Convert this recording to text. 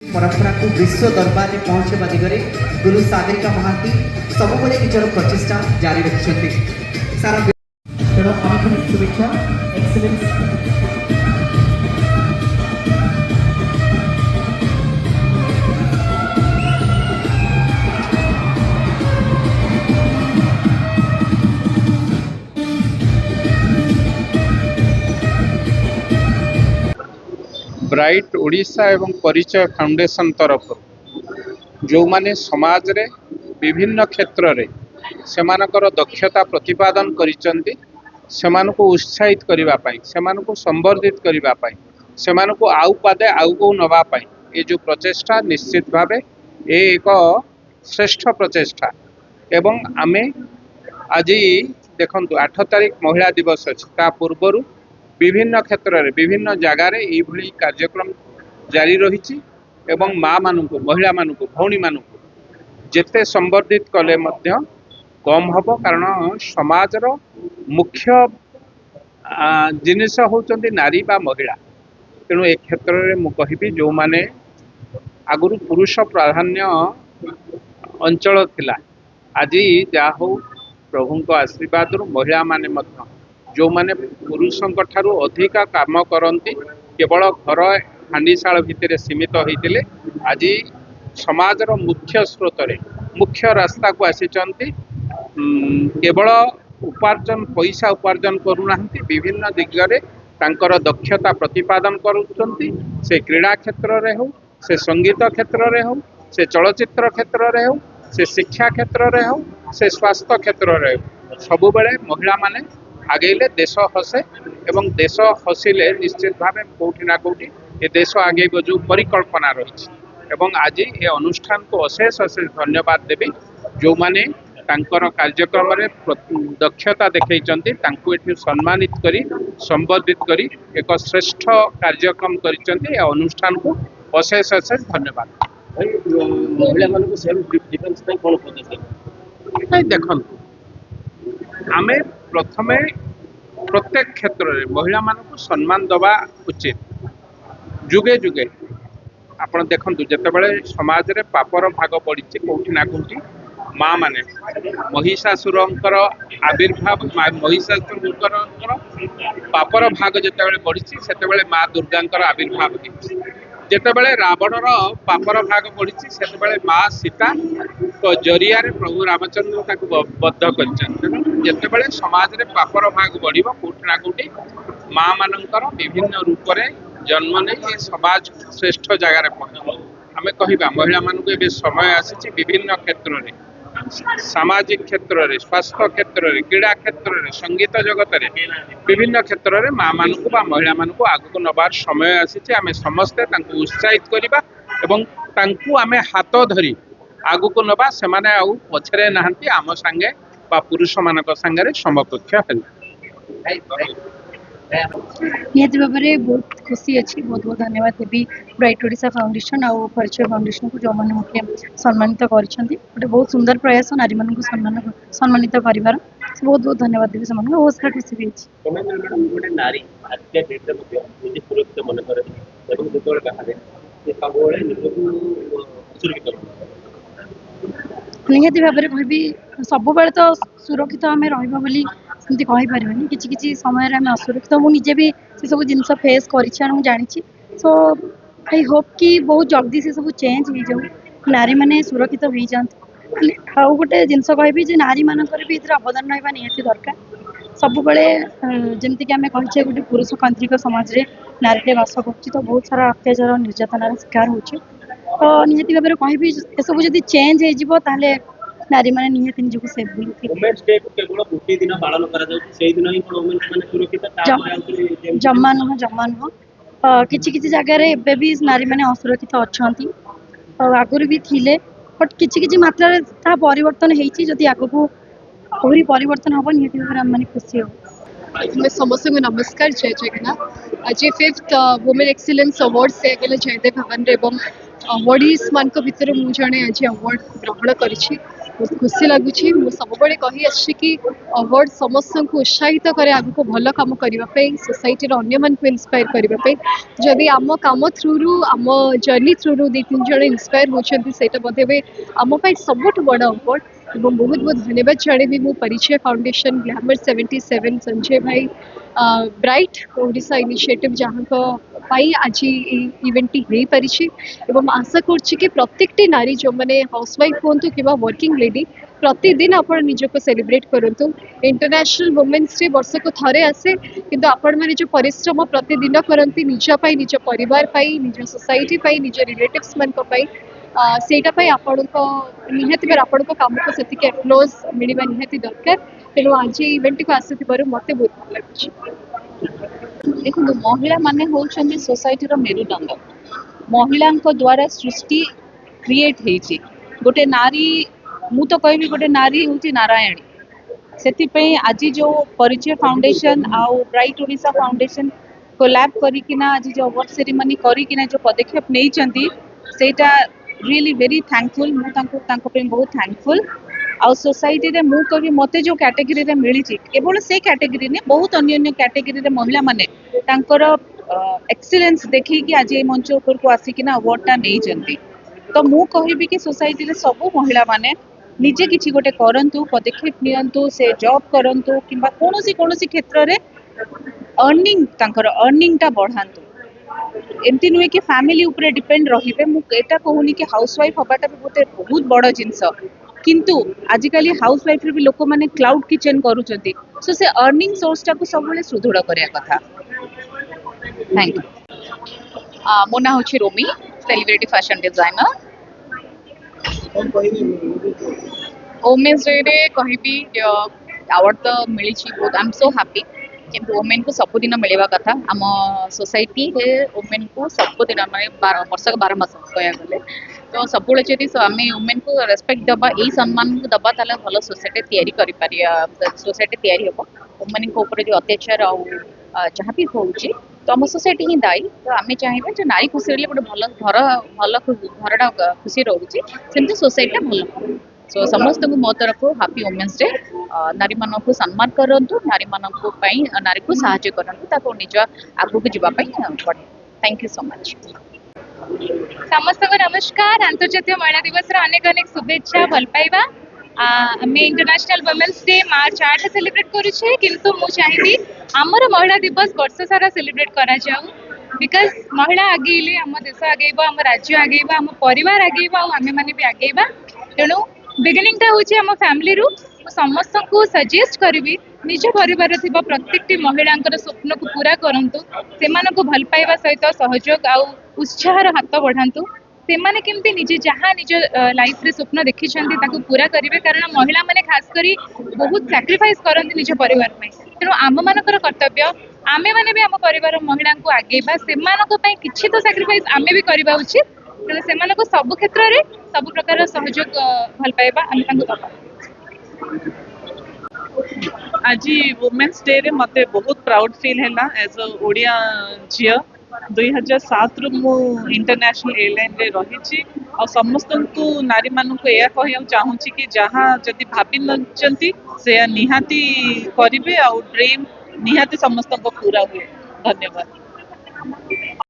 परंपरा को विश्व दरबार में पहुंचवा दिगरे गुरु सागरिका महांती सबुबले निजर प्रचेष्टा जारी रखिछन्ति। सारा तेणु अनेक शुभेच्छा एक्सेलेंस। ब्राइट ओडिशा एवं परिचय फाउंडेशन तरफ जो माने समाज रे विभिन्न क्षेत्र रे सेमानकर दक्षता प्रतिपादन करिसंती सेमानको उत्साहित करिवा पाई सेमानको संवर्धित करिवा पाई सेमानको आउ पादे आउ को नवा पाई ये जो प्रचेष्टा निश्चित भावे ये एक श्रेष्ठ प्रचेष्टा एवं आमे आज देखंतु 8 तारिख महिला दिवस अछि ता पूर्वरु विभिन्न क्षेत्र में विभिन्न जगार ये कार्यक्रम जारी रही एवं माँ मानू महिला मानू भौणी मानू जेते संवर्धित कले मध्य कम हम कारण समाजर मुख्य जिनिस होचंदी नारी बा महिला। तेणु ए क्षेत्र में मुझे कहि जो माने आगुरु पुरुष प्राधान्य अंचल थिला आज जा हो प्रभु आशीर्वाद महिला माने मध्य जो माने पुरुषों ठारू अधिक काम करती केवल घर हांडीशाल भितर सीमित होते आज समाजर मुख्य स्रोत मुख्य रास्ता को आसी केवल उपार्जन पैसा उपार्जन करूना विभिन्न दिगरे तांकर दक्षता प्रतिपादन करुछंती से क्रीड़ा क्षेत्र रे हो से संगीत क्षेत्र रे हो से चलचित्र क्षेत्र रे हो से शिक्षा क्षेत्र रे हो से स्वास्थ्य क्षेत्र रे हो सबु बेले महिला माने आगेले देश हसे एवं देश हसिले निश्चित भाव कौटी ना कौटी ये देश आगे जो परिकल्पना रही एवं आज ये अनुष्ठान को अशेष अशेष धन्यवाद देवी जो माने तांकर कार्यक्रम रे दक्षता देखैचंती तांको एठी सम्मानित करी संबोधित करी एक श्रेष्ठ कार्यक्रम करिचंती ए अनुष्ठान को अशेष अशेष धन्यवाद। महिला मान को सेल्फ डिफेंस पे कोन पदक्षेप नहीं देखंतु आमे प्रथमे प्रत्येक क्षेत्र में महिला मान को सम्मान दवा उचित जुगे जुगे आपण देखंतु जेतेबेले समाज रे पापर भाग पड़ी कोठी ना कोठी माँ माने महिषासुरंकर आविर्भाव महिषासुरंकर पापर भाग जेतेबेले पड़ी सेतेबेले माँ दुर्गांकर आविर्भाव जेतेबेले रावणर पापर भाग पड़ी सेतेबेले माँ सीता तो जरिया रे प्रभु रामचंद्र ताको बद्ध करछन जेतेबेले समाज रे पापर भाग बढ़िबो कोठी ना कोठी माँ मानकर विभिन्न रूप रे जन्म नहीं समाज श्रेष्ठ जगार पहुँच आमे कहिबा महिला मानक ए समय आसी विभिन्न क्षेत्र में सामाजिक क्षेत्र में स्वास्थ्य क्षेत्र में क्रीड़ा क्षेत्र में संगीत जगत में विभिन्न क्षेत्र में माँ मानक बा महिला मानक आगक नबार समय आसी आमे समस्ते तांको उत्साहित करिबा एवं तांको आमे हाथ धरी आगक नबा सेमाने आउ पछरे नाहंती आम संगे बा पुरुष मानक संगे समकक्ष हेले निहत भाव में बहुत खुशी अच्छी बहुत बहुत धन्यवाद देवी ब्राइट ओडिशा फाउंडेशन आउ परिचय फाउंडेशन को जो मैंने मुझे सम्मानित कर बहुत सुंदर प्रयास नारी मान सम्मानित कर बहुत बहुत धन्यवाद देवी से बहुत सारा खुशी भी निहत भाव में कह सब तो सुरक्षित आम रही सेमती कहीपरि कि समय आम असुरक्षित मुझे भी से सब जिन फेस कर जानी सो आई होप कि बहुत जल्दी से सब चेंज हो जाऊ नारी मैंने सुरक्षित हो जाती आउ गोटे जिन कहि नारी मानकर भी अवदान रहा निहाती दरकार सब जमीक आम कहे गोटे पुरुषतांत्रिक समाज रे नारी बास कर तो बहुत सारा अत्याचार निर्यातनार शिकार हो तो निहाती भाव में कह सब जब चेंज हो नारी मैंने निहाती निजक सेफ जमा नुह किसी जगार एवं भी नारी मैंने असुरक्षित अच्छा आगुरी भी थिले बट किसी मात्रा परिवर्तन होती आग को आहरी परिवर्तन हम निहाती भाव में मैंने खुशी हो समस्त को नमस्कार जय जगन्नाथ आज 5th वुमेन एक्सीलेंस अवार्ड से जयदेव भवन अवार्डीज मान भर मुझे आज अवार्ड ग्रहण करी बहुत खुशी लगुच सब कही आसी कि अवार्ड समस्त को उत्साहित करे आगे भल कम करने सोसाइटी अन्य मान इन्स्पायर करने जदि आम कम थ्रु आम जर्नी थ्रु दी तीन जन इन्स्पायर होते आम सबुठ बड़ अवार्ड बहुत बहुत धन्यवाद जन मो परिचय फाउंडेशन ग्लैमर 77 संजय भाई ब्राइट ओडिशा इनिशिएटिव जहाँ आज इवेंट हो पारी आशा कर प्रत्येक नारी जो मैंने हाउसवाइफ हूँ कि वर्किंग लेडी प्रतिदिन आप निजक सेलिब्रेट करूँ इंटरनेशनल वुमेन्स डे वर्ष को थरे आसे किंतु आपण मैंने जो परिश्रम प्रतिदिन करती निजपाई निज परिवार निज सोसाइटी निज रिलेटिव्स मान सेटा आपण निहाती आपण कम को से एप्लोज मिलवा निहाती दरकार तेणु आज इवेंट को आसी मत बहुत भल लगे। देखो महिला माने होउछन्ती सोसाइटी मेरुदंड महिला द्वारा सृष्टि क्रिएट होती गोटे नारी मु तो कहबी गोटे नारी हूँ नारायणी से आज जो परिचय फाउंडेशन आउ ब्राइट ओडिशा फाउंडेशन कोलैब करिकिना आज जो अवार्ड सेरेमनी करिकिना जो पदक्षेप नहीं सेटा रियली वेरी थैंकफुल मुझे बहुत थैंकफुल आउ सोसाइटी रे मु कहबी मते जो कैटेगरी रे मिली केवल से कैटेगरी ने बहुत अन्य कैटेगरी रे महिला माने तांकर एक्सीलेंस देखी कि आज ये मंच ऊपर को आसिकिना अवार्डटा नहीं तो मु कहबी कि सोसाइटी रे सब महिला माने निजे किछि गोटे करंतु पदक्षेप नियंतु से जॉब करंतु किंबा कोनोसी क्षेत्र रे अर्निंग टा बढ़ांतु एमती नुहे कि फैमिली ऊपर डिपेंड रहिबे मु एटा कहूनी कि हाउसवाइफ हबाटा भी बहुत बड़ जिनस किंतु आजिकली हाउसवाइफ रे भी लोक माने क्लाउड किचन करूचंती सो से अर्निंग सोर्स टा को सबले सुदृढ़ करिया कथा। Thank you. मो ना होछि Romi celebrity fashion designer. Women's day रे कहबी अवार्ड तो मिली बहुत आई एम सो हैप्पी किंतु वुमेन को सबुदिन मिलवा कथा आम सोसाइटी रे वुमेन को सबुदिन माने वर्ष 12 मास कया गले तो सब जदि आम वुमेन को रेस्पेक्ट दबा यही सम्मान को दबा ताले भल सोसाइटी तैयारी करि पारि सोसाइटी तैयारी हो वुमेन को ऊपर जो अत्याचार आ जहाँ भी होउची तो आम सोसाइटी ही दायी तो आम चाहिए जो नारी खुशी रही गोटे भल घरटा खुशी रोचे सेमती सोसाइटी भल सो समस्त को मो तरफ हैप्पी वुमेन्स डे नारी मान को सम्मान करंतु नारी मान को नारी को साहाय्य करंतु ताको निज आगु को जीवा पड़े। Thank you so much. समस्त को नमस्कार। अंतर्जातीय महिला दिवस अनेक अनेक शुभेच्छा भल पाइबा आम इंटरनेशनल वुमेन्स डे मार्च 8 सेलिब्रेट करुछे किंतु मु चाहिए आमर महिला दिवस वर्ष सारा सेलिब्रेट करा जाऊ बिकज महिला आगेले आम देश आगेबा आम राज्य आगेबा आम परिवार आगेबा आमे माने भी आगेबा तेणु बिगिनिंग टा होची आम फैमिली रु समस्त को सजेस्ट करी निज परिवार थिबा प्रत्येक महिला स्वप्न को पूरा करंतु सेमान को भल पाइबा सहित सहयोग आ उत्साहर हाथ बढ़ातु से माने केमती निजे जहाँ निज लाइफ रे स्वप्न देखी पूरा करेंगे कारण महिला माने खास करी बहुत सैक्रिफाइस करती निज परिवार में तेणु आम मानकर कर्तव्य आमे माने भी आम परिवार महिला को आगेबा से किछि तो सैक्रिफाइस आमे भी करबा उचित तेणु से सब क्षेत्र में सब प्रकार सहयोग भल पाइबा आम दबा। आज वुमेन्स डे रे मते बहुत प्राउड फील हैला एज अ ओडिया झियो 2007 रु मु इंटरनेशनल एयरलाइन रे रही और समस्त को नारी मान को यह कह चाहूँगी कि जहाँ जदि भाभी नचंती से निहाती करेंगे और ड्रीम निहाती समस्त को पूरा हुए। धन्यवाद।